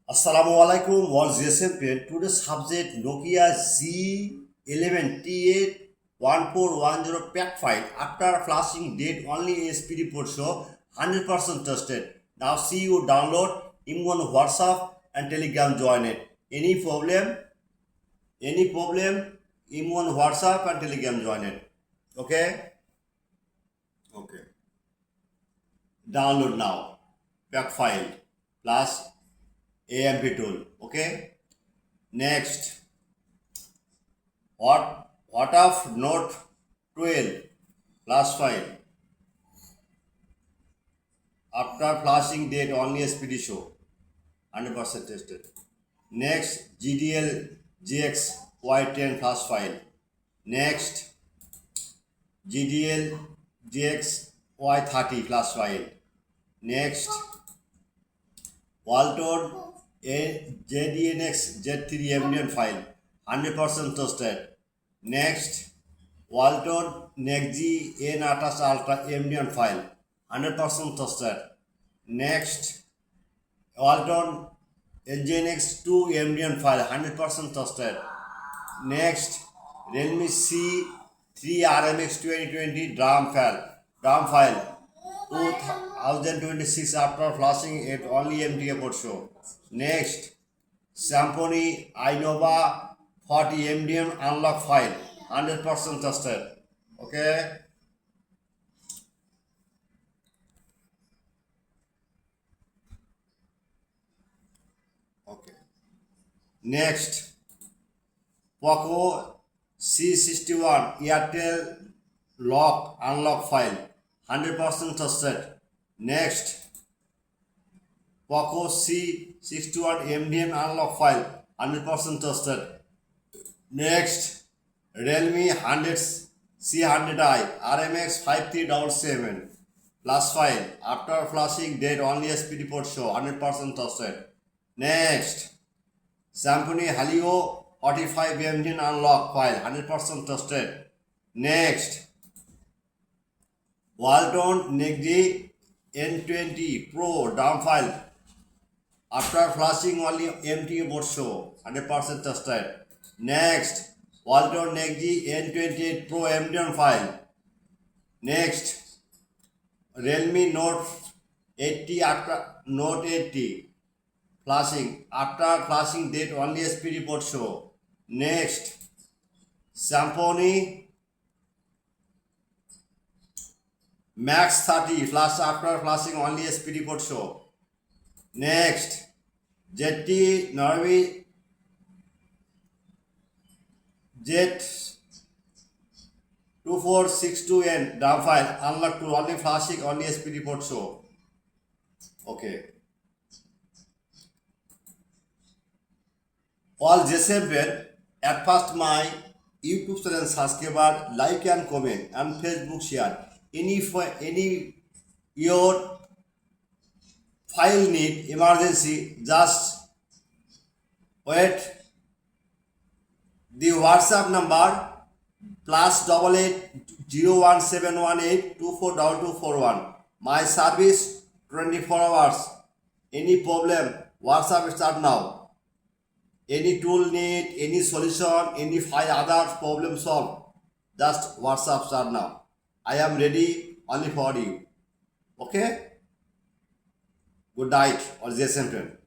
Assalamualaikum was GSM pen. Today's subject Nokia Z11 T81410 pack file. After flashing date only SPD Prot show 100% trusted. Now see you download in-one WhatsApp and Telegram join it. Any problem? In-one WhatsApp and Telegram join it. Okay. Download now. Pack file plus AMP tool. Okay. Next, what of Note 12 flash file? After flashing date only SPD show 100% tested. Next, GDL GigaX Y30 flash file. Next, GDL GigaX Y30 flash file. Next, Walton JDNX Z3 ambient file 100% trusted. Next, Walton NextG N28 Ultra ambient file 100% trusted. Next, Walton NGNX2 ambient file 100% trusted. Next, Realme C3 RMX 2020 DRAM file 2026 after flashing it only MTA port show. Next, Symphony Innova 40 MDM unlock file 100% trusted. Okay. Next, Poco C61 Airtel lock unlock file 100% trusted. Next, Poco C61 MDM unlock file 100% trusted. Next, Realme 100 C100i RMX 5377 plus file after flashing date only SPD port show 100% trusted. Next, Symphony Helio 45 MDM unlock file 100% trusted. Next, Walton NextG N20 Pro DRAM file after flashing only MTA port show 100% trusted. Next, Walton NextG N28 Pro MDM file. Next, Realme Note 80 flashing after flashing date only SPD port show. Next, Symphony Max 30 flash after flashing only SPD port show. Next, ZT Norway Z2462N DRAM file unlocked to only flashing only SPD port show. Okay. All GSM at first my YouTube channel subscriber, like and comment and Facebook share. Any your file need emergency, just wait. The WhatsApp number +880171824241. My service 24 hours. Any problem, WhatsApp start now. Any tool need, any solution, any file other problem solve, just WhatsApp start now. I am ready only for you. Okay? Good night or GSM friend.